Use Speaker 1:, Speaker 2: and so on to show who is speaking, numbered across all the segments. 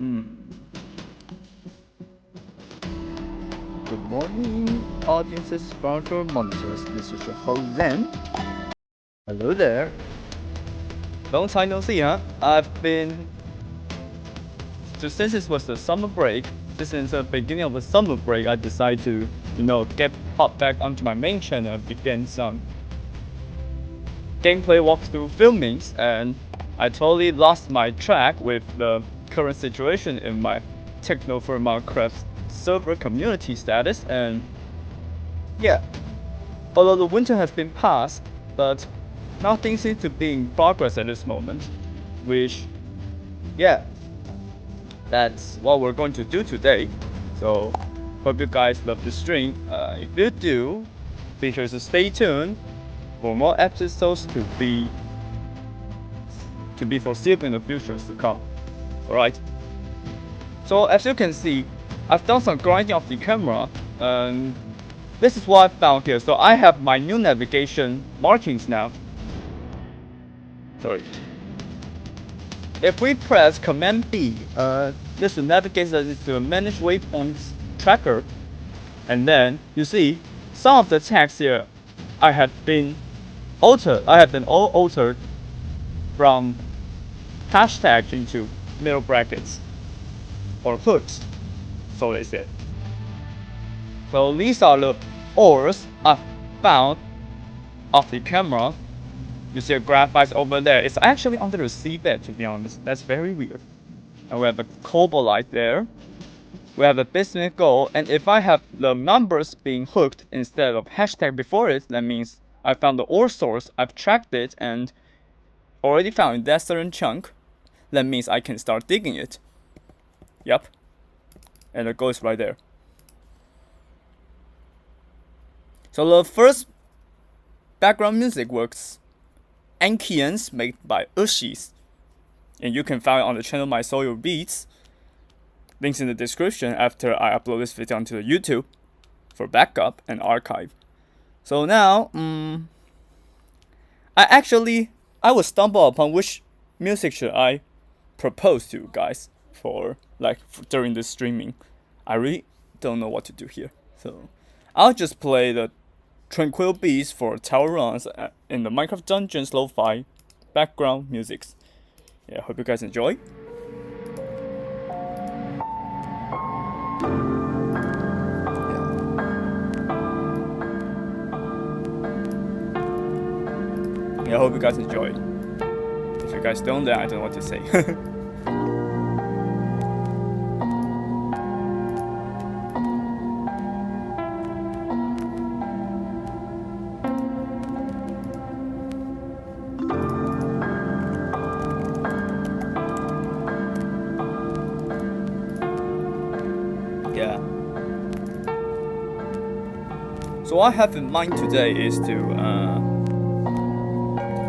Speaker 1: Good morning, audiences, sponsor monitors. This is your host Zen. Hello there. Long time no see, huh? Since it was the summer break, since the beginning of the summer break, I decided to, get popped back onto my main channel and begin some gameplay walkthrough filmings, and I totally lost my track with the current situation in my Technodefirmacraft server community status, and yeah, although the winter has been passed, but nothing seems to be in progress at this moment, which, yeah, that's what we're going to do today. So hope you guys love the stream. If you do, be sure to stay tuned for more episodes to be foreseeable in the future to come. Alright. So as you can see, I've done some grinding of the camera, and this is what I found here. So I have my new navigation markings now. Sorry. If we press Command B, this navigates us to a manage waypoints tracker, and then you see some of the text here I have been all altered from hashtags into middle brackets or hooks, so they said. So these are the ores I found off the camera. You see a graphite over there. It's actually under the seabed, to be honest. That's very weird. And we have a cobalite there. We have a bismuth gold, and if I have the numbers being hooked instead of hashtag before it, that means I found the ore source, I've tracked it, and already found that certain chunk. That means I can start digging it. Yep. And the gold is right there. So the first background music works Anciens made by Ushiee, and you can find it on the channel My Soil Beats. Links in the description after I upload this video onto the YouTube for backup and archive. So now, I will stumble upon which music should I propose to you guys for during this streaming. I really don't know what to do here, so I'll just play the Tranquil beats for tower runs in the Minecraft Dungeons lo-fi background musics. Yeah, hope you guys enjoy. Yeah, I hope you guys enjoy. If you guys don't, then I don't know what to say. Yeah. So what I have in mind today is to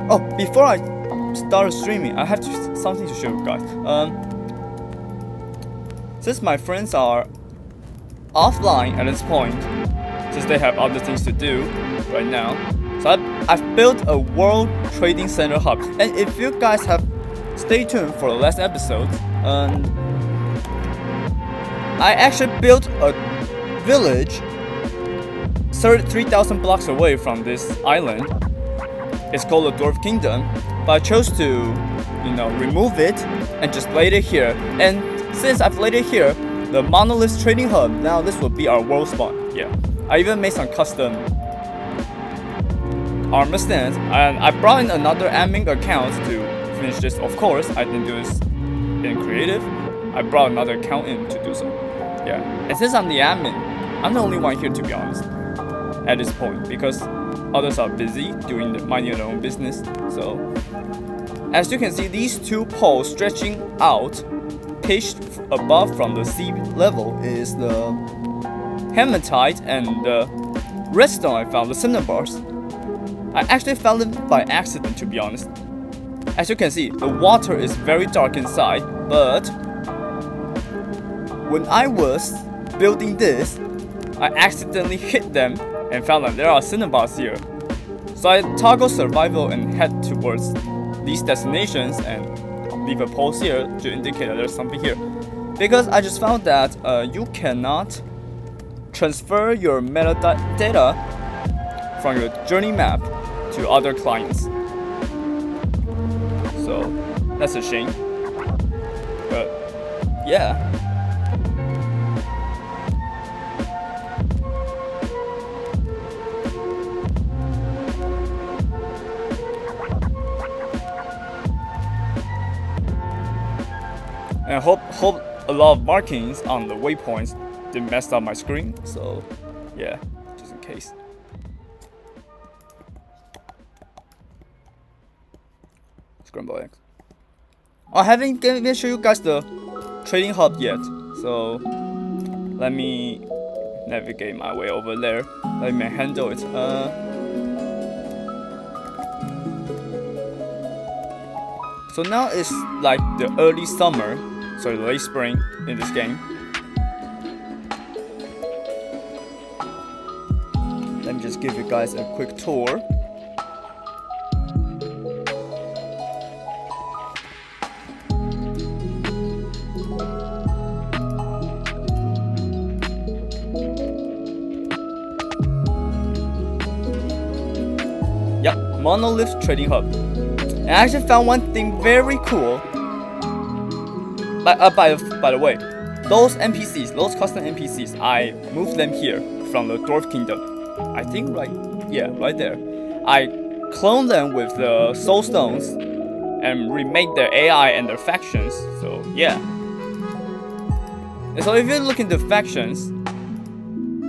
Speaker 1: oh, before I start streaming, I have something to show you guys. Since my friends are offline at this point, since they have other things to do right now, so I've built a world trading center hub. And if you guys have stayed tuned for the last episode, I actually built a village 3,000 blocks away from this island. It's called the Dwarf Kingdom, but I chose to, remove it and just laid it here. And since I've laid it here, the monolith trading hub, now this will be our world spawn. Yeah, I even made some custom armor stands, and I brought in another admin account to finish this. Of course, I didn't do this in creative. I brought another account in to do so. Yeah, and since I'm the admin, I'm the only one here, to be honest, at this point, because others are busy minding their own business. So as you can see, these two poles stretching out, pitched above from the sea level, is the hematite and the redstone I found, the cinder bars. I actually found it by accident, to be honest. As you can see, the water is very dark inside, but when I was building this, I accidentally hit them and found that there are cinder bars here. So I toggle survival and head towards these destinations and leave a pulse here to indicate that there's something here. because I just found that you cannot transfer your metadata from your journey map to other clients. So that's a shame. But yeah. And I hope a lot of markings on the waypoints didn't mess up my screen. So yeah, just in case. Scramble eggs. I haven't even show you guys the trading hub yet. So let me navigate my way over there. Let me handle it. So now it's like the early summer, so late spring in this game. Let me just give you guys a quick tour. Yep, Monolith Trading Hub. And I actually found one thing very cool. By the way, those NPCs, those custom NPCs, I moved them here from the Dwarf Kingdom. I think right there. I cloned them with the Soul Stones and remade their AI and their factions. So yeah. And so if you look into factions,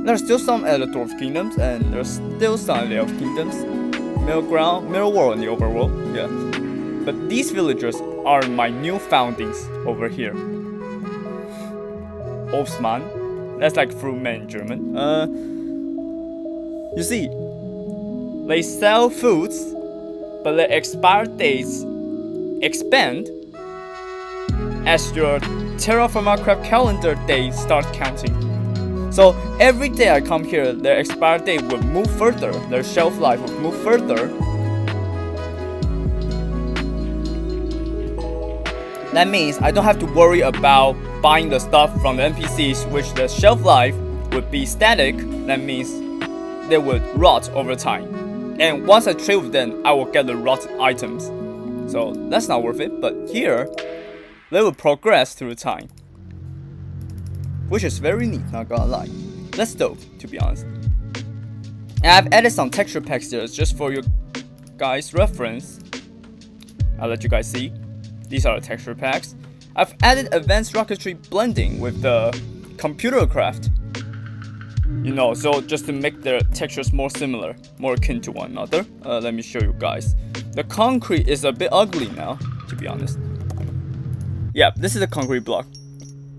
Speaker 1: there's still some at the Dwarf Kingdoms and there's still some at the Elf Kingdoms. Middle world and the overworld, yeah. But these villagers are my new foundings over here. Obstmann, that's like fruitman in German. You see, they sell foods, but the expire dates expand as your Terrafirmacraft calendar days start counting. So every day I come here, their expire date will move further, their shelf life will move further. That means I don't have to worry about buying the stuff from the NPCs, which the shelf life would be static. That means they would rot over time. And once I trade with them, I will get the rot items. So that's not worth it, but here, they will progress through time. Which is very neat, not gonna lie. That's dope, to be honest. And I've added some texture packs here just for your guys' reference. I'll let you guys see. These are the texture packs. I've added advanced rocketry blending with the computer craft. You know, so just to make the textures more similar, more akin to one another. Let me show you guys. The concrete is a bit ugly now, to be honest. Yeah, this is a concrete block.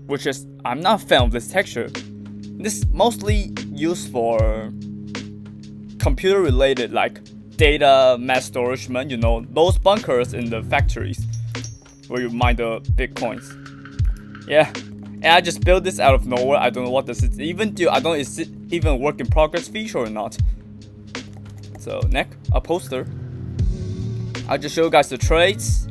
Speaker 1: Which is, I'm not a fan of this texture. This is mostly used for computer related, like data mass storage, you know, those bunkers in the factories where you mine the bitcoins. Yeah, and I just built this out of nowhere. I don't know what this is even do. I don't know is it even a work in progress feature or not. So next, a poster. I'll just show you guys the traits.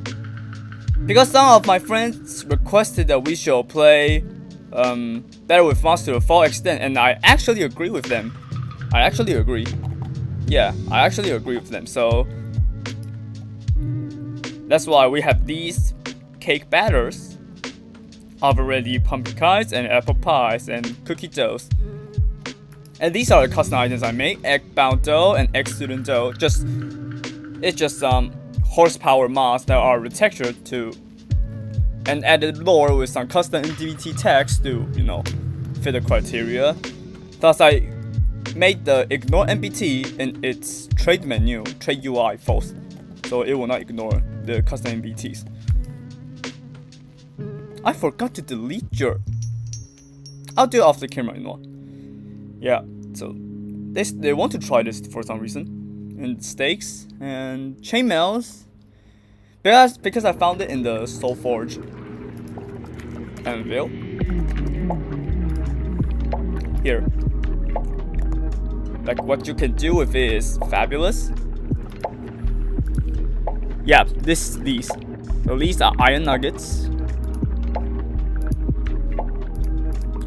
Speaker 1: Because some of my friends requested that we should play Better with Monster to a full extent, and I actually agree with them. I actually agree. Yeah, I actually agree with them. So that's why we have these cake batters of already pumpkin pies and apple pies and cookie doughs. And these are the custom items I made: egg bound dough and egg student dough. It's just horsepower mods that are retextured to and added lore with some custom NDVT tags to, you know, fit the criteria. Thus, I made the ignore NBT in its trade menu, trade UI false, so it will not ignore the custom NBTs. I forgot to delete your. I'll do it off the camera, you know. Yeah, so they want to try this for some reason. And steaks and chainmails. Because I found it in the Soul Forge anvil. Here. Like what you can do with it is fabulous. Yeah, these. So these are iron nuggets.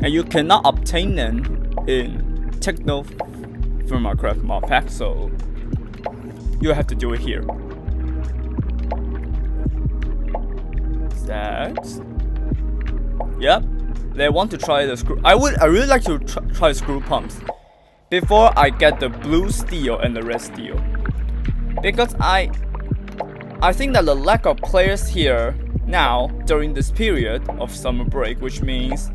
Speaker 1: and you cannot obtain them in Technodefirmacraft Modpack, so you have to do it here. That. Yep. They want to try the screw. I really like to try screw pumps before I get the blue steel and the red steel, because I think that the lack of players here now during this period of summer break, which means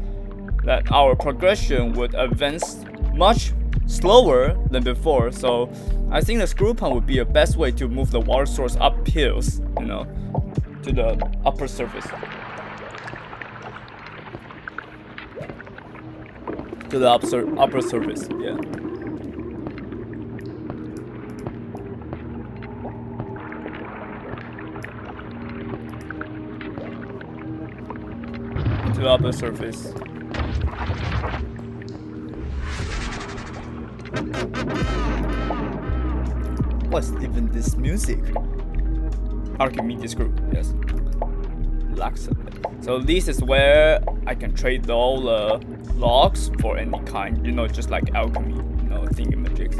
Speaker 1: that our progression would advance much slower than before. So I think the screw pump would be a best way to move the water source up hills, you know, to the upper surface. To the upper surface, yeah. To the upper surface. What's even this music? Archimedes screw, yes. So this is where I can trade all the logs for any kind, you know, just like alchemy, you know, thingamajigs.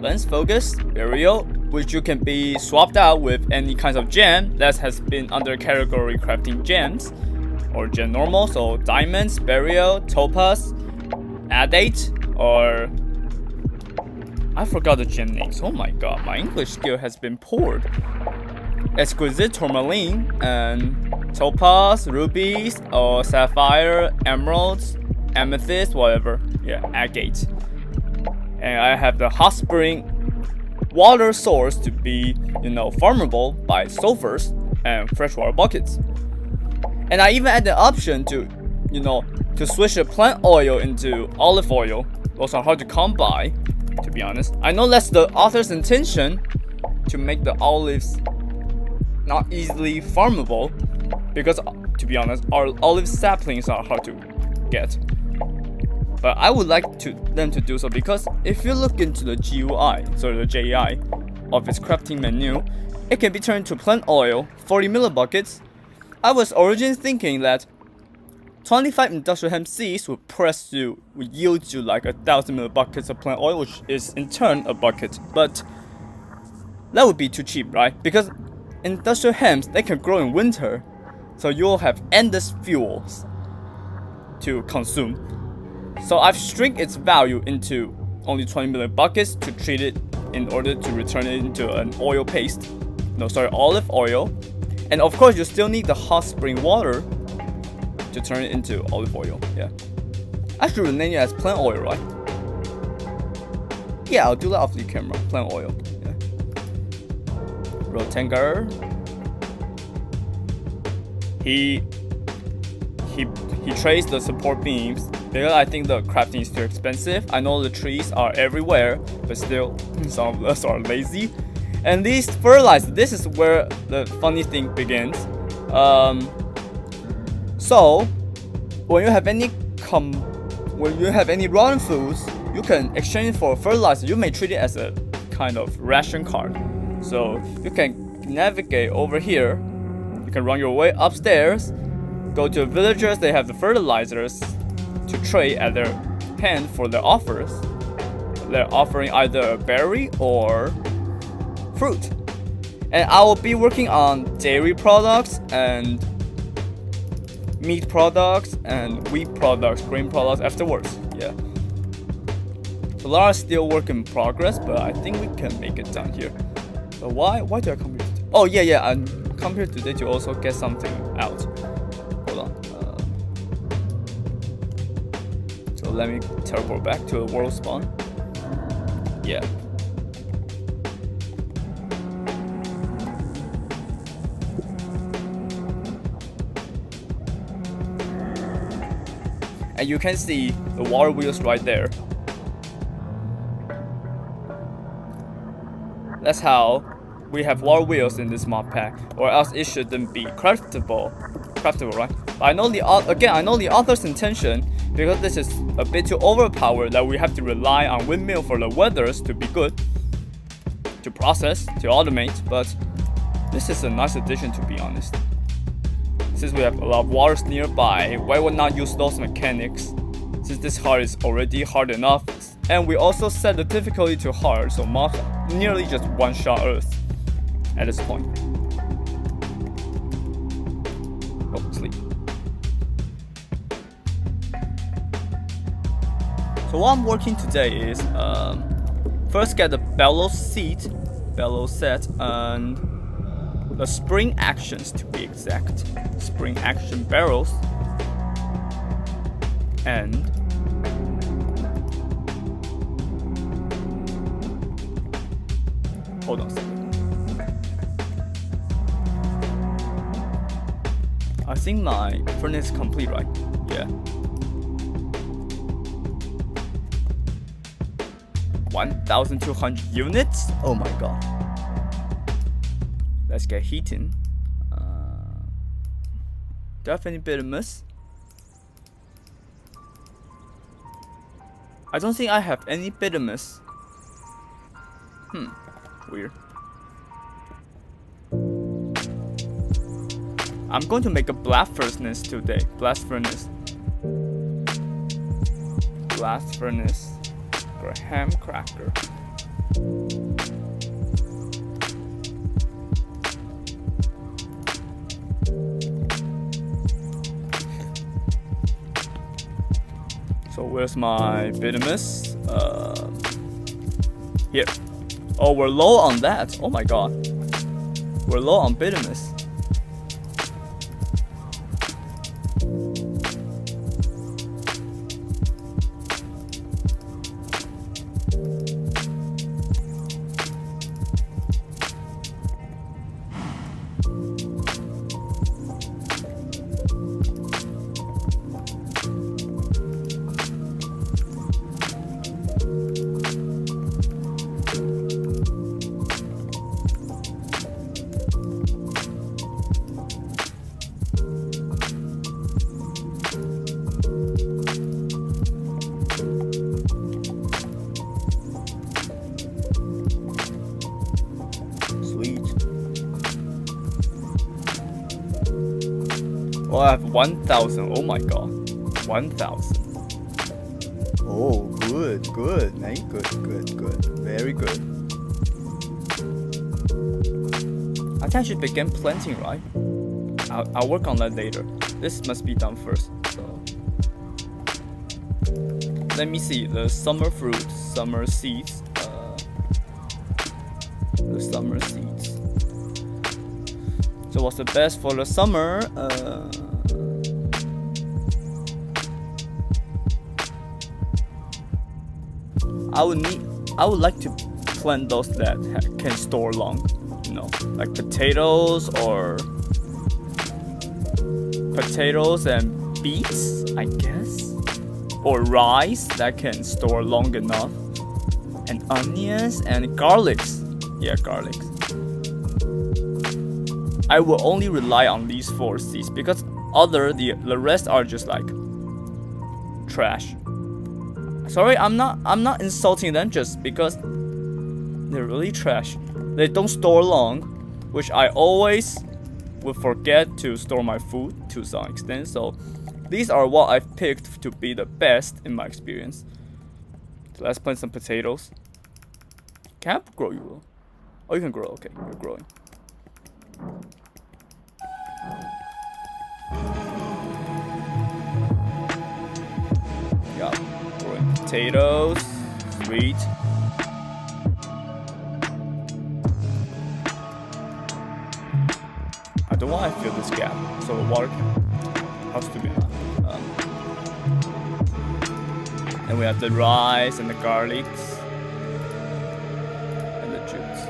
Speaker 1: Lens focus, burial, which you can be swapped out with any kinds of gem that has been under category crafting gems, or gem normal, so diamonds, burial, topaz, adate, or I forgot the gem names. Oh my god, my English skill has been poured. Exquisite tourmaline and topaz, rubies, or sapphire, emeralds, amethyst, whatever. Yeah, agate. And I have the hot spring water source to be, you know, farmable by sulfurs and freshwater buckets. And I even had the option to, you know, to switch the plant oil into olive oil. Those are hard to come by, to be honest. I know that's the author's intention, to make the olives not easily farmable, because to be honest, our olive saplings are hard to get. But I would like them to do so, because if you look into the GUI, so the JEI of its crafting menu, it can be turned to plant oil, 40 millibuckets. I was originally thinking that 25 industrial hemp seeds would yield you like 1,000 millibuckets of plant oil, which is in turn a bucket. But that would be too cheap, right? Because industrial hemps, they can grow in winter, so you'll have endless fuels to consume. So I've shrunk its value into only 20 million buckets to treat it in order to return it into an oil paste. No, sorry, olive oil. And of course, you still need the hot spring water to turn it into olive oil. Yeah. I should rename it as plant oil, right? Yeah, I'll do that off the camera. Plant oil. Yeah. Rotengar. He trades the support beams because I think the crafting is too expensive. I know the trees are everywhere, but still some of us are lazy. And these fertilizers, this is where the funny thing begins. So when you have any rotten foods, you can exchange for fertilizer. You may treat it as a kind of ration card. So you can navigate over here. You can run your way upstairs, go to villagers. They have the fertilizers to trade at their pen for their offers. They're offering either a berry or fruit. And I will be working on dairy products and meat products and wheat products, grain products afterwards. Yeah. So a lot is still work in progress, but I think we can make it done here. But why do I come here today? Oh yeah, I come here today to also get something out. Hold on. So let me teleport back to the world spawn. Yeah. And you can see the water wheels right there. That's how we have water wheels in this mod pack, or else it shouldn't be craftable, right? But I know the author's intention, because this is a bit too overpowered that we have to rely on windmill for the weathers to be good, to process, to automate. But this is a nice addition, to be honest. Since we have a lot of waters nearby, why would not use those mechanics? Since this hard is already hard enough, and we also set the difficulty to hard, so mobs nearly just one-shot Earth at this point. Oh, sleep. So what I'm working today is first get the Bellow seat, Bellow set, and the spring actions to be exact. Spring action barrels. And hold on a second. I think my furnace is complete, right? Yeah. 1,200 units? Oh my god. Let's get heating. Do I have any bituminous? I don't think I have any bituminous. Weird. I'm going to make a blast furnace today. Blast furnace. Blast furnace. Graham cracker. So where's my bituminous? Here. Oh, we're low on that. Oh my god. We're low on bituminous. Oh, I have 1,000. Oh my god. 1,000. Oh, good, man. Good. Very good. I think I should begin planting, right? I'll work on that later. This must be done first. So let me see. The summer fruits, summer seeds. The summer seeds. So what's the best for the summer? I would like to plant those that can store long, you know, like potatoes and beets, I guess, or rice that can store long enough, and onions and garlics. Yeah, garlics. I will only rely on these 4 seeds because the rest are just like trash. Sorry, I'm not insulting them just because they're really trash. They don't store long, which I always would forget to store my food to some extent. So these are what I've picked to be the best in my experience. So let's plant some potatoes. Can I grow you? Oh, you can grow. Okay, you're growing. Yeah, growing potatoes. Sweet. I don't want to fill this gap, so the water has to be enough. And we have the rice and the garlics and the jutes.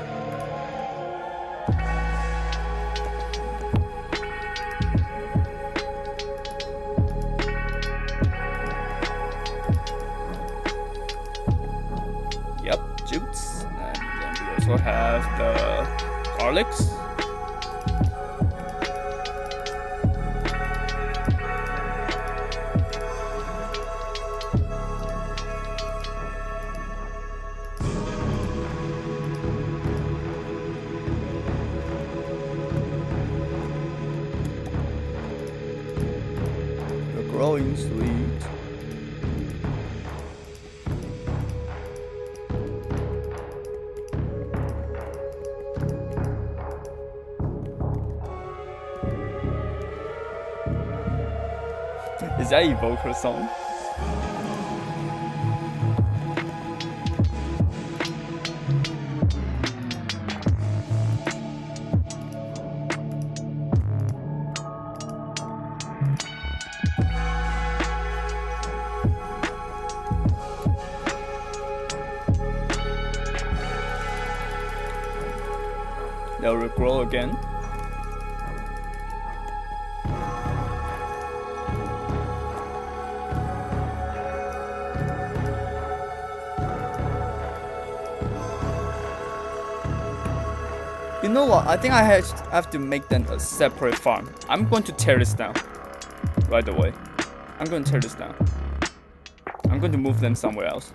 Speaker 1: Yep, jutes. And then we also have the garlics. glowing, sweet. Is that Evoker song? They'll regrow again. You know what? I think I have to make them a separate farm. I'm going to tear this down right away. I'm going to tear this down. I'm going to move them somewhere else.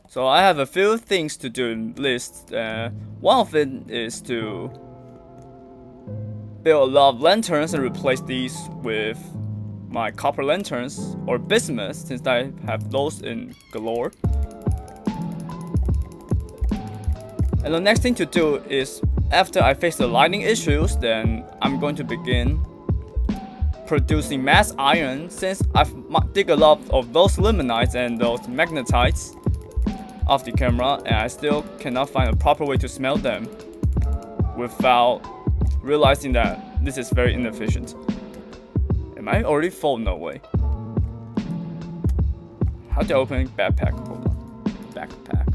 Speaker 1: So I have a few things to do in list. One of it is to build a lot of lanterns and replace these with my copper lanterns or bismuth, since I have those in galore. And the next thing to do is, after I fix the lighting issues, then I'm going to begin producing mass iron, since I've dig a lot of those limonite and those magnetites off the camera, and I still cannot find a proper way to smelt them without realizing that this is very inefficient. Am I already full? No way. How do I open backpack? Hold on. Backpack.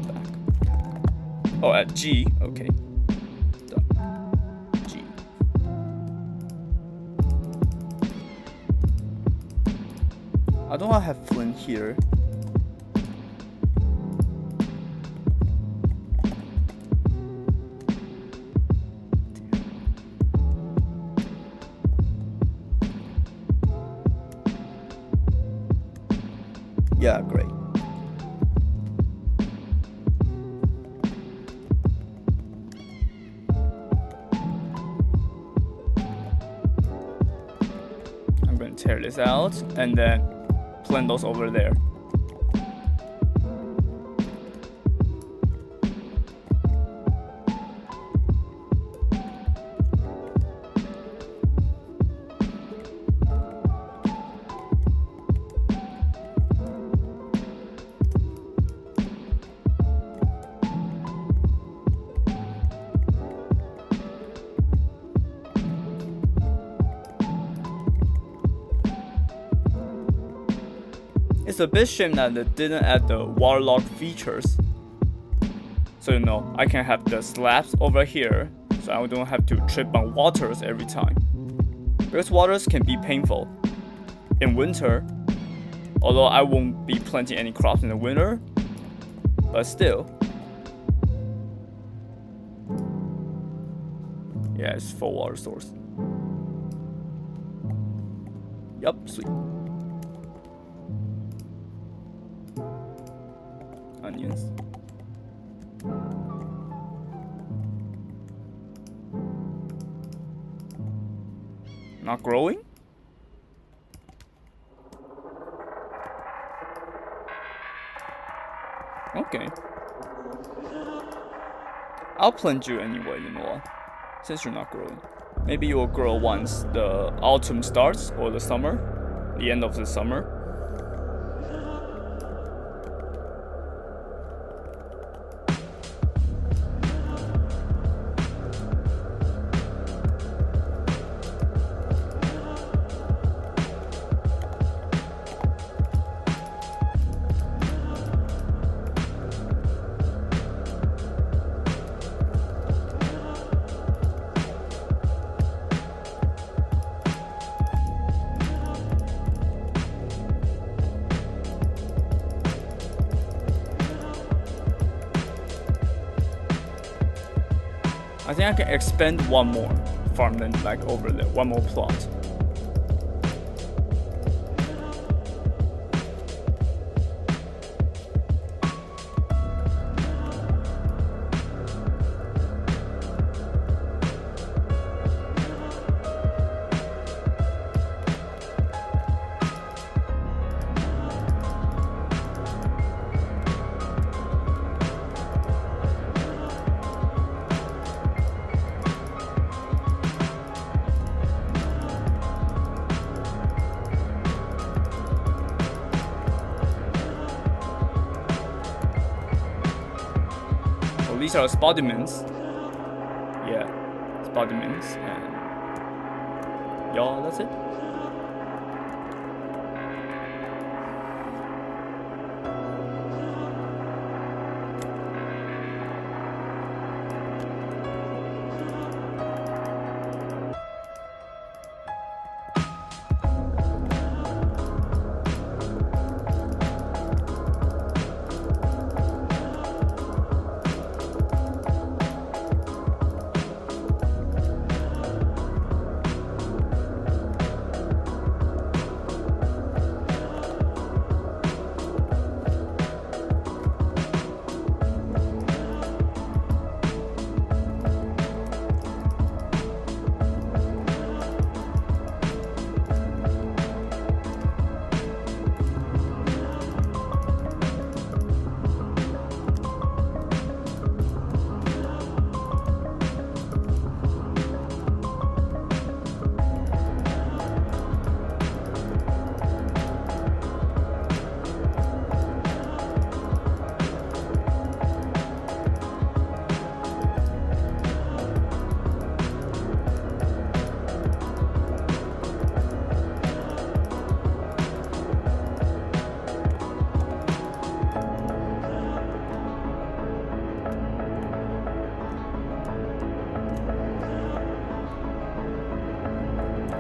Speaker 1: Back. Oh, at G. Okay. G. I don't have flint here. Yeah, great. I'm going to tear this out and then plant those over there. It's a bit shame that they didn't add the waterlock features. So I can have the slabs over here, so I don't have to trip on waters every time. Because waters can be painful in winter, although I won't be planting any crops in the winter, but still. Yeah, it's full water source. Yup, sweet. Onions. Not growing? Okay. I'll plant you anyway, you know what? Since you're not growing. Maybe you will grow once the autumn starts or the summer, the end of the summer. I think I can expand one more farm then like over there, one more plot. these are spodumens. Yeah, spodumens, and yeah, that's it.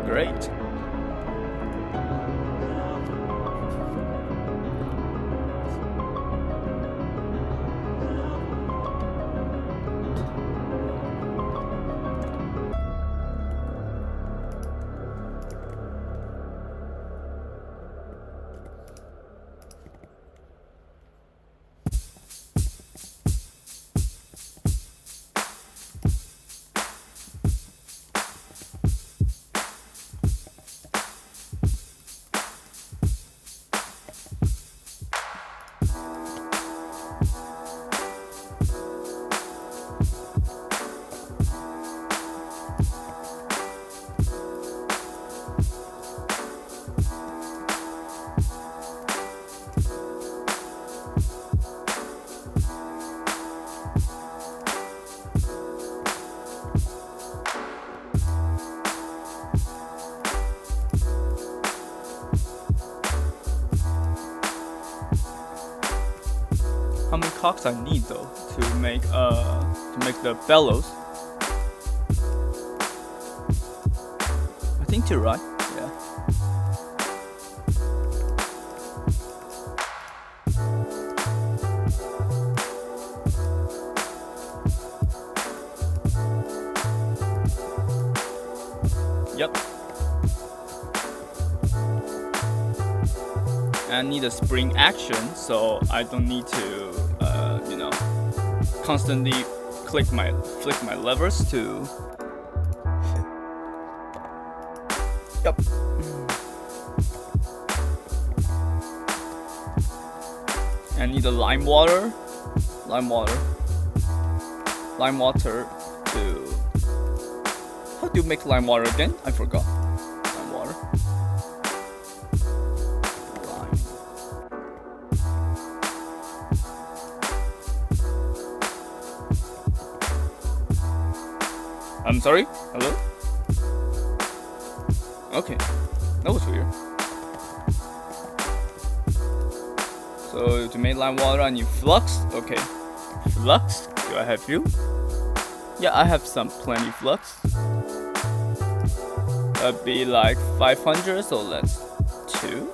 Speaker 1: Great. How many cocks I need though to make the bellows? I think 2, right? Yeah. Yep. I need a spring action, so I don't need to, constantly flick my levers to. Yep. I need a lime water to. How do you make lime water again? I forgot. Lime water. I'm sorry? Hello? Okay. That was weird. So to make lime water I need flux. Okay. Flux? Do I have you? Yeah, I have plenty flux. That'd be like 500, so that's 2.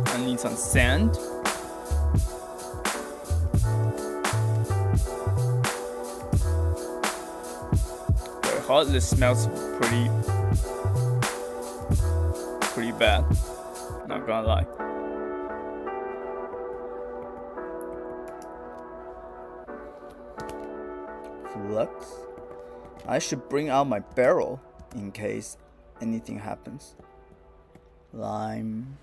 Speaker 1: I need some sand. Hot. This smells pretty bad. Not gonna lie. Flux. I should bring out my barrel in case anything happens. Lime.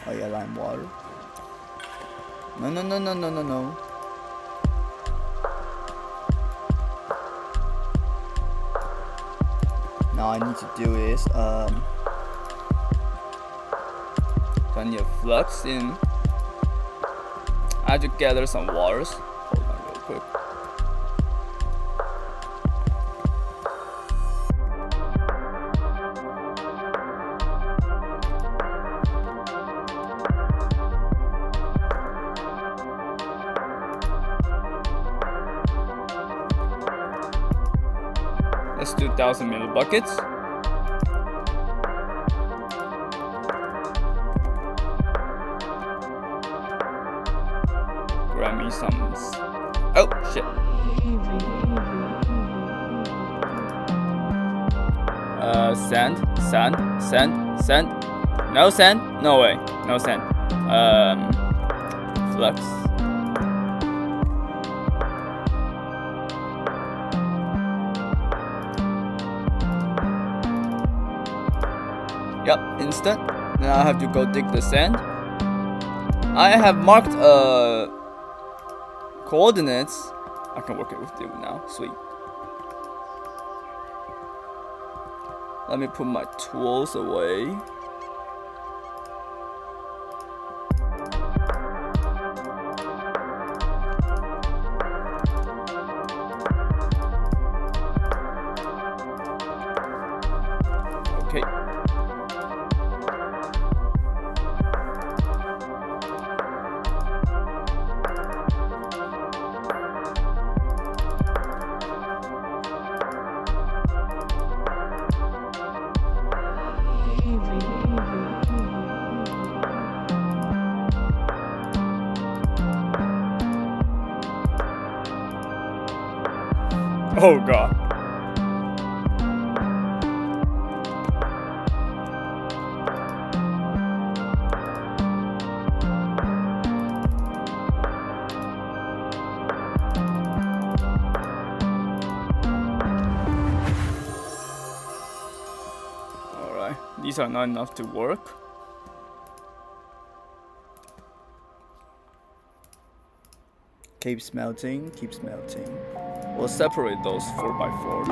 Speaker 1: Oh yeah, lime water. No. Now I need to do is so I need a flux in. I have to gather some waters. Hold on real quick. Let's do 1,000 ml buckets. Grab me some. Oh shit. Sand. No sand? No way. No sand. Flux. Yep, instant. Now I have to go dig the sand. I have marked coordinates. I can work it with them now. Sweet. Let me put my tools away. Okay. Oh god. Alright, these are not enough to work. Keep smelting, keep smelting. We'll separate those 4x4.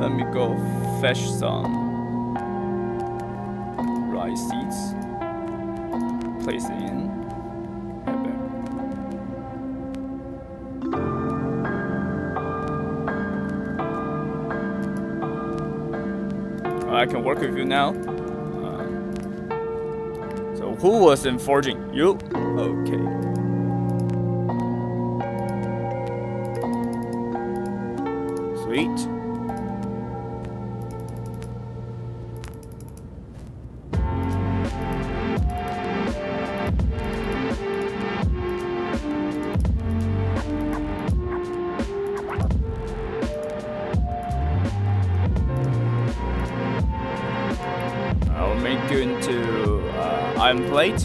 Speaker 1: Let me go fetch some rice seeds. Place it in. I can work with you now. So who was in forging? You? Okay. Sweet. Make you into iron plate.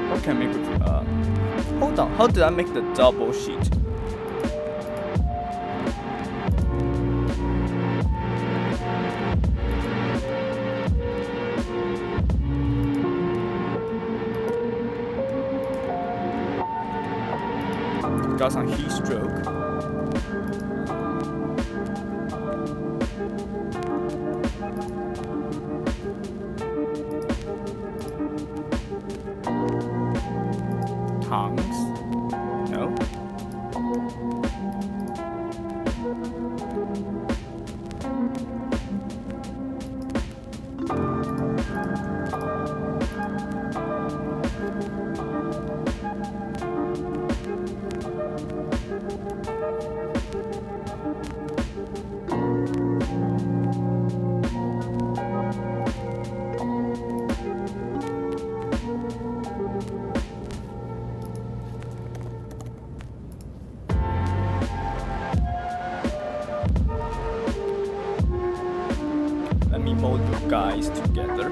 Speaker 1: What can I make with hold on, how did I make the double sheet? Got some heat stroke. Tongs? No. Mold you guys together.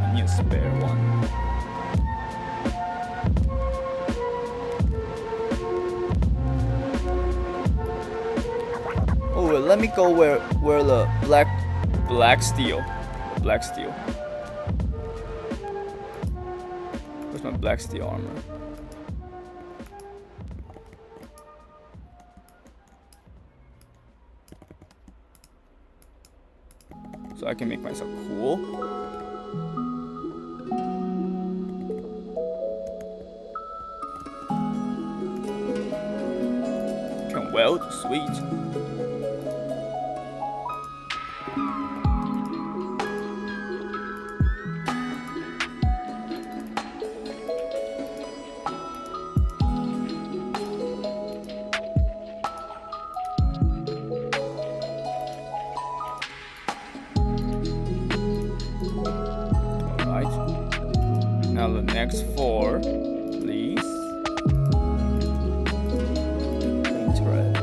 Speaker 1: I need a spare one. Oh, let me go where the black steel. Black steel. Where's my black steel armor? So I can make myself cool. Can weld, sweet. Now the next 4, please. Clean thread.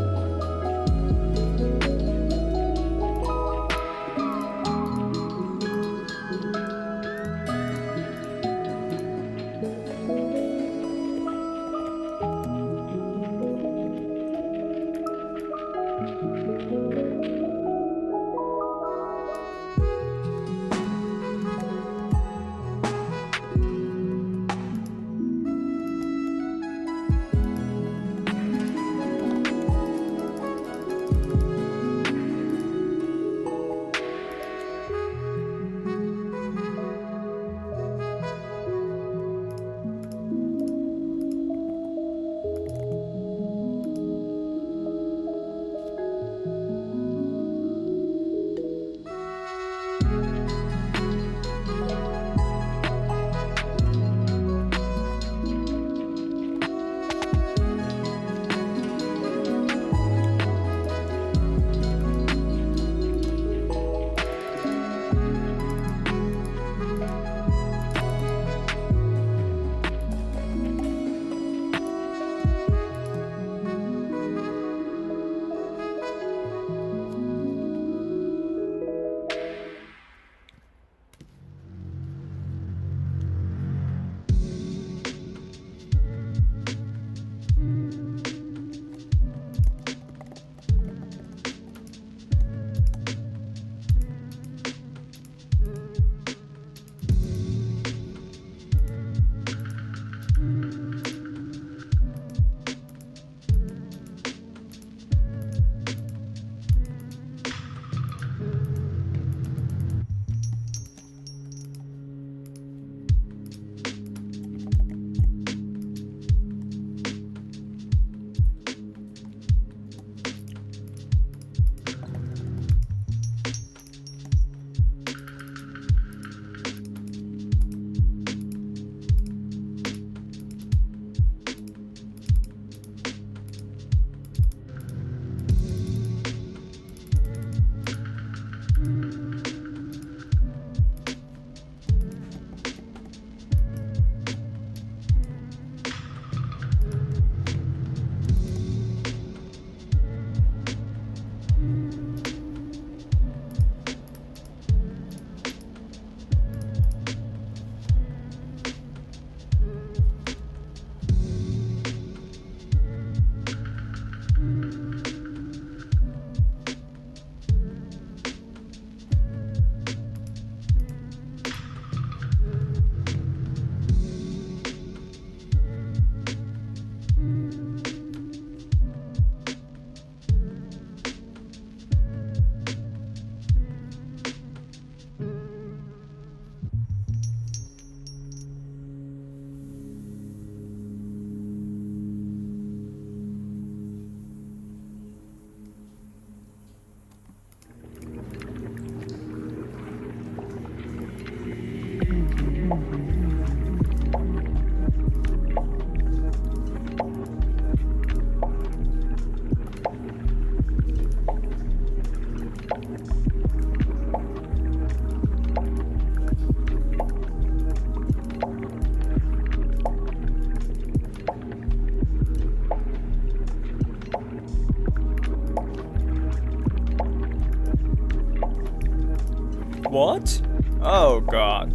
Speaker 1: What? Oh god.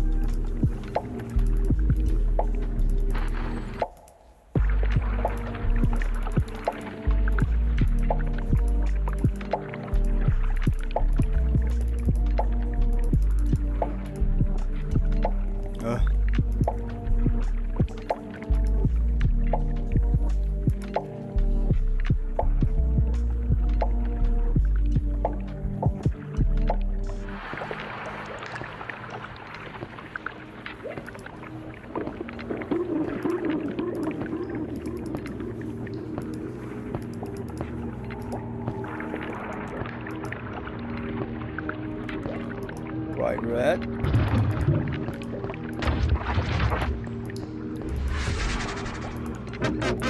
Speaker 1: bright red.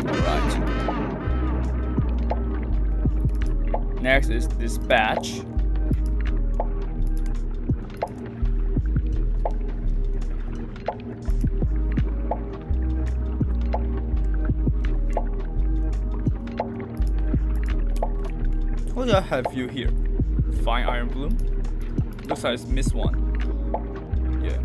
Speaker 1: Alright. Next is this batch. What do I have you here? Fine iron bloom? Looks like it's missed one. Yeah.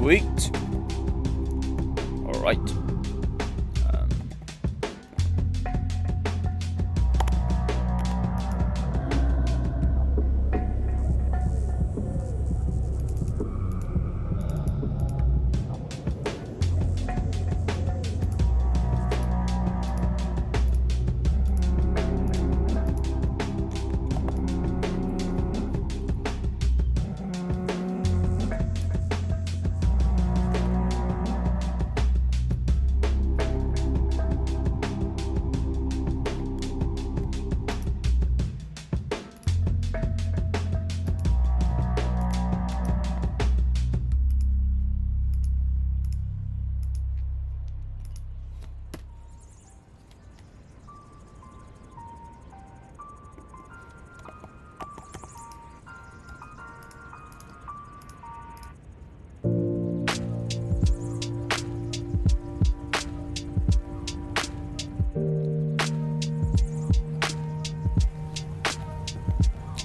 Speaker 1: Sweet. All right.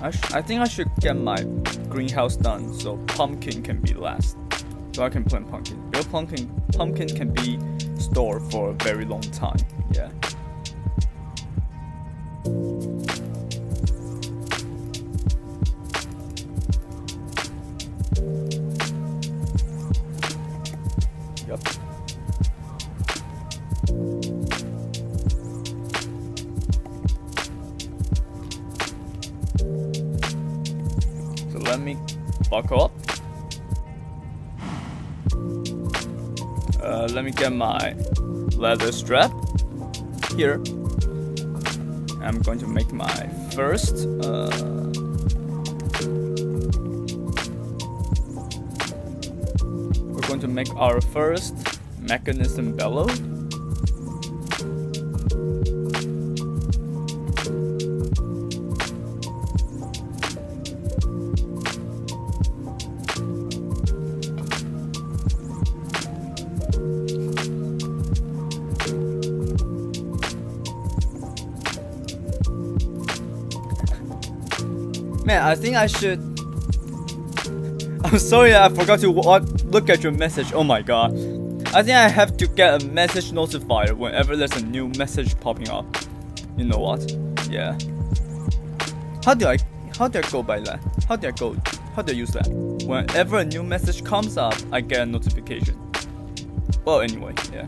Speaker 1: I think I should get my greenhouse done so pumpkin can be last. So I can plant pumpkin. Your pumpkin can be stored for a very long time. Yeah. Yep. So let me buckle up. Let me get my leather strap here. I'm going to make my first we're going to make our first mechanism bellow. Man, I think I should. I'm sorry, I forgot to look at your message. Oh my god. I think I have to get a message notifier whenever there's a new message popping up. You know what? Yeah. How do I go by that? How do I use that? Whenever a new message comes up, I get a notification. Well, anyway, yeah.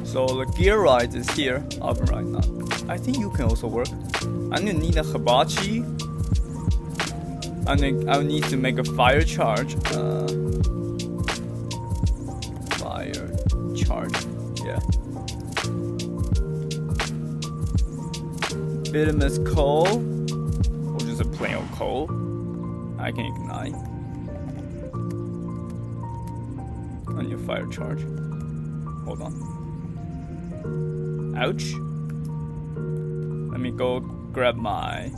Speaker 1: So the gear ride is here, oven right now. I think you can also work. I'm gonna need a hibachi. I'll need to make a fire charge. Fire charge, yeah. Bituminous coal, or just a plain old coal. I can ignite. I need a fire charge. Hold on. Ouch. Let me go grab my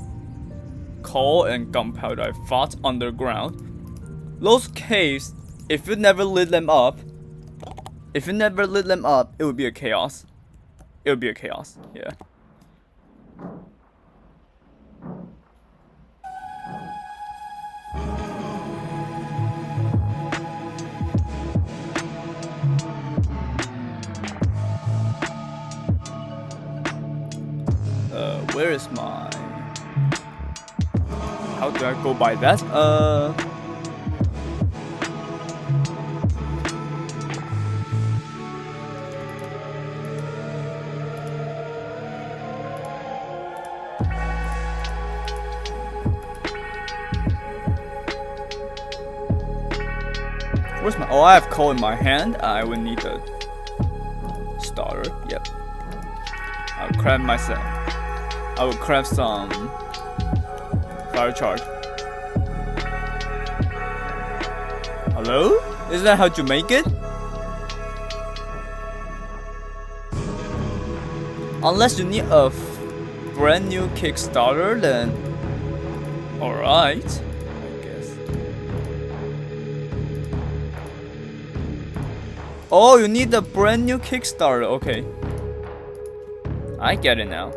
Speaker 1: coal and gunpowder I fought underground. Those caves, if you never lit them up, it would be a chaos. It would be a chaos, yeah. Where is my... How do I go by that? Where's my... Oh, I have coal in my hand. I will need a starter. Yep. I'll craft myself. I will craft some fire charge. Hello? Is that how you make it? Unless you need a brand new Kickstarter, then alright, I guess. Oh, you need a brand new Kickstarter. Okay, I get it now.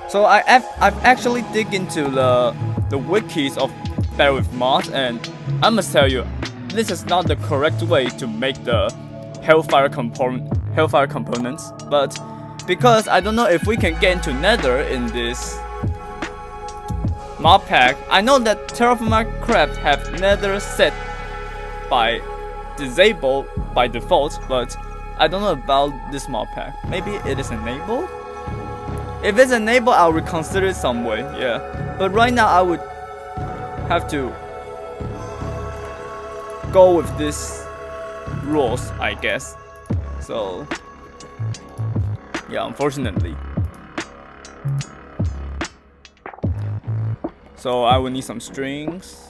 Speaker 1: So I've actually dig into the wikis of Better with Mods, and I must tell you, this is not the correct way to make the Hellfire components. But because I don't know if we can get into Nether in this Modpack, I know that Terrafirmacraft have Nether set by disabled by default, but I don't know about this Modpack. Maybe it is enabled. If it's enabled, I'll reconsider it some way, yeah. But right now, I would have to go with this rules, I guess. So, yeah, unfortunately. So I will need some strings.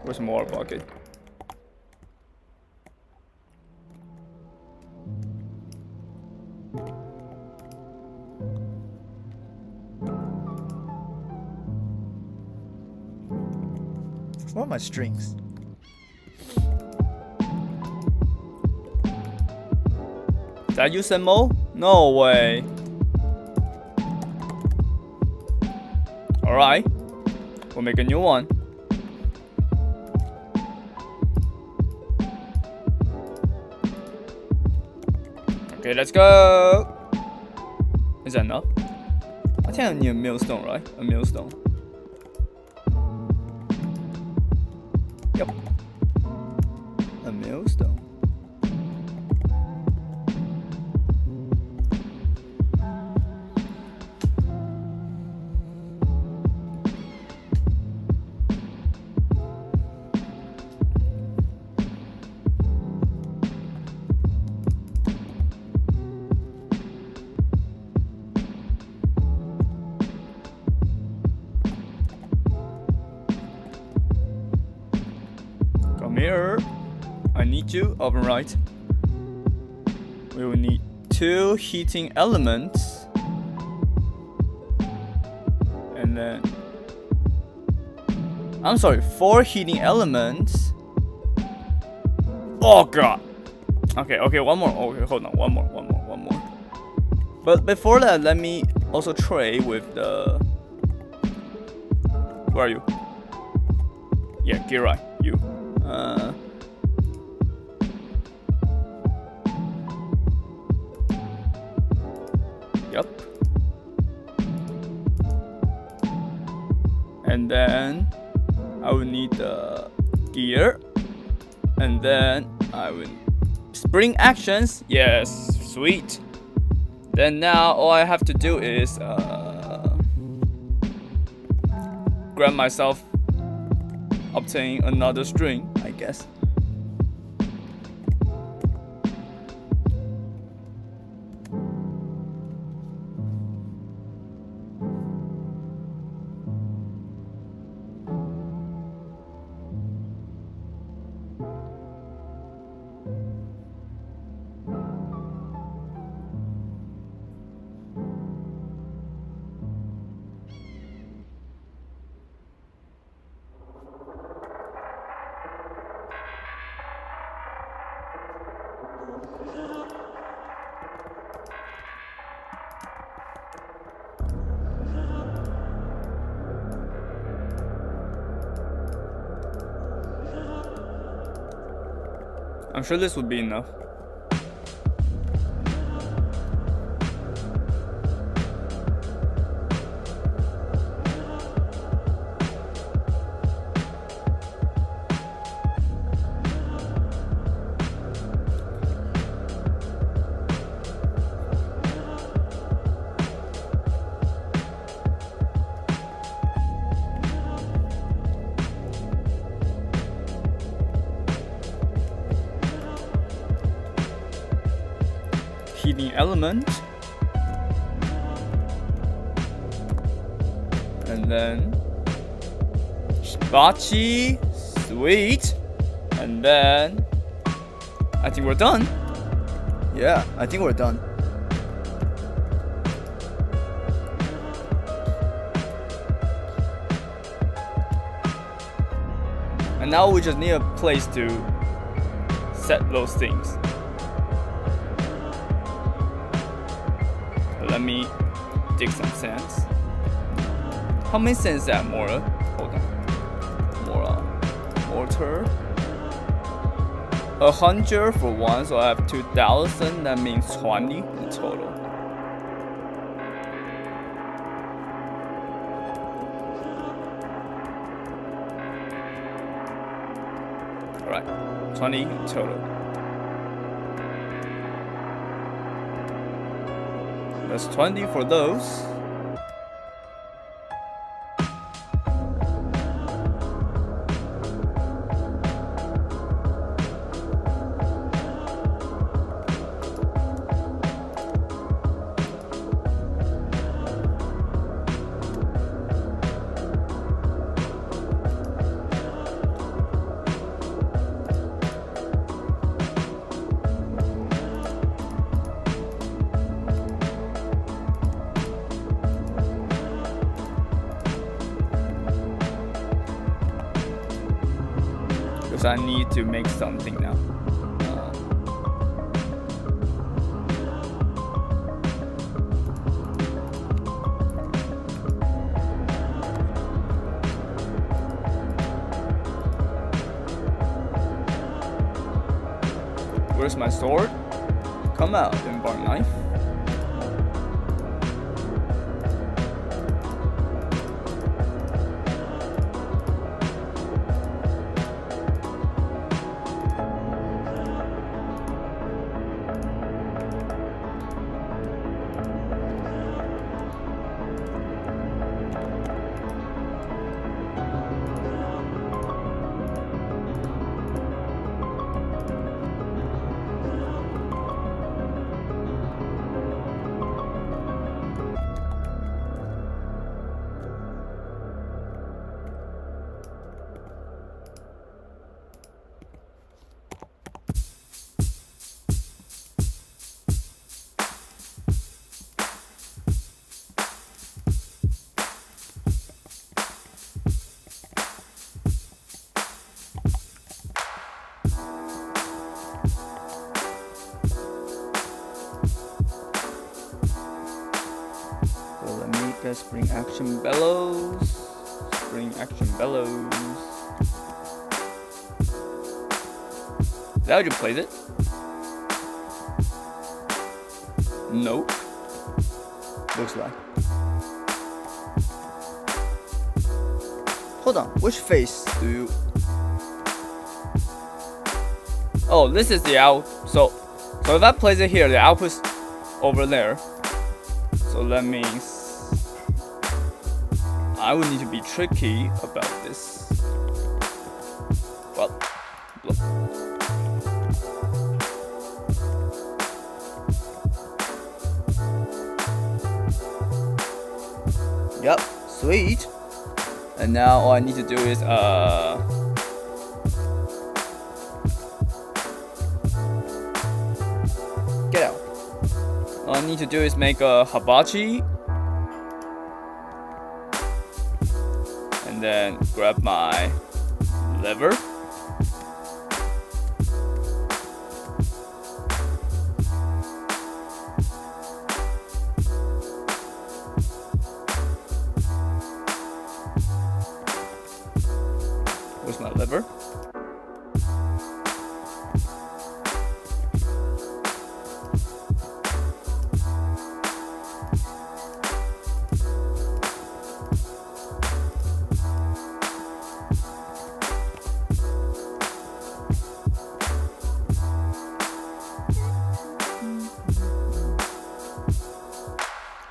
Speaker 1: Where's more bucket?
Speaker 2: What are my strings?
Speaker 1: Did I use MO? No way. Alright. We'll make a new one. Okay, let's go. Is that enough? I think I need a millstone, right? A millstone. Yep. A millstone. Here, I need you. Overwrite. We will need 2 heating elements, and then I'm sorry, 4 heating elements. Oh god. Okay, one more. Okay, hold on, one more. But before that, let me also trade with the. Where are you? Yeah, Girai, you. Yep. And then I will need the gear, and then I will spring actions. Yes, sweet. Then now all I have to do is grab myself, obtain another string, I guess. I'm sure this would be enough. Heating element, and then Hibachi, sweet, and then I think we're done.
Speaker 2: Yeah, I think we're done.
Speaker 1: And now we just need a place to set those things. Let me dig some sands. How many sands is that, Mora? Hold on. Mortar. 100 for one, so I have 2,000. That means 20 in total. Alright, 20 in total. That's 20 for those. because I need to make something now. Where's my sword? Come out, and bar knife. Spring action bellows. Spring action bellows. Is that how you place it? Nope. Looks like.
Speaker 2: Hold on, which face do you...
Speaker 1: Oh, this is the out. So if I place it here, the output's over there. So that means I would need to be tricky about this. Well, look.
Speaker 2: Yep, sweet.
Speaker 1: And now all I need to do is
Speaker 2: get out.
Speaker 1: all I need to do is make a hibachi. And then grab my lever. Where's my lever?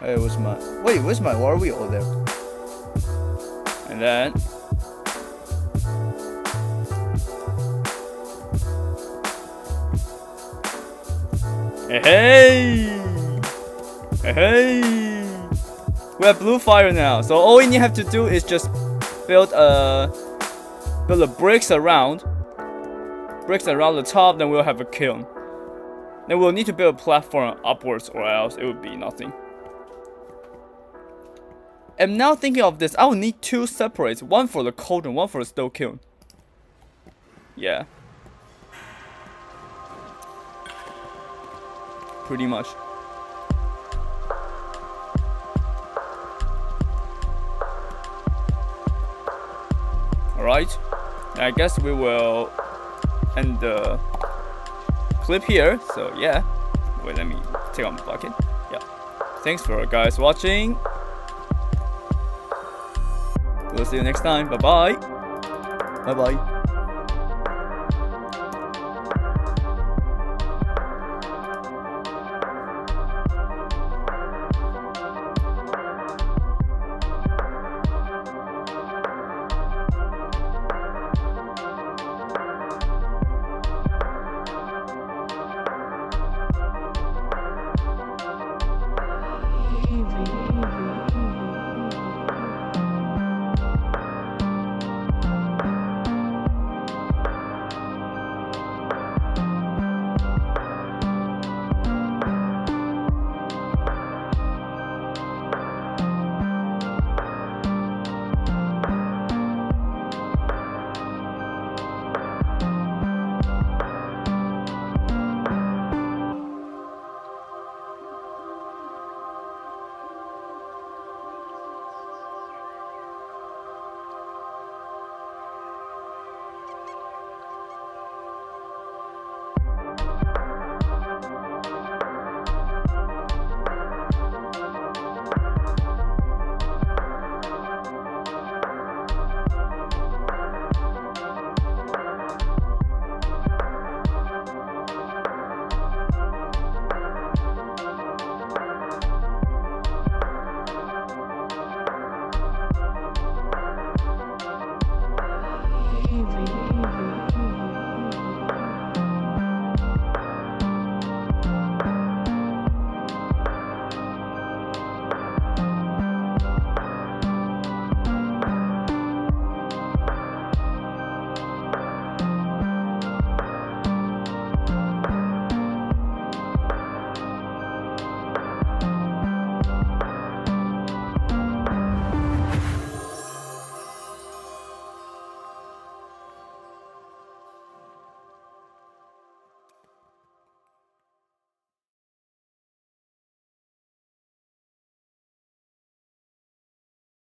Speaker 2: Hey, where's my... Wait, where's my... Why are we all there?
Speaker 1: And then hey, we have blue fire now. So all we have to do is just build a bricks around the top. Then we'll have a kiln. Then we'll need to build a platform upwards, or else it would be nothing. And now thinking of this, I will need two separates, one for the cauldron, one for the stone kiln. Yeah. Pretty much. Alright. I guess we will end the clip here. So yeah. Wait, let me take out my bucket. Yeah. Thanks for guys watching. We'll see you next time. Bye bye.
Speaker 2: Bye bye.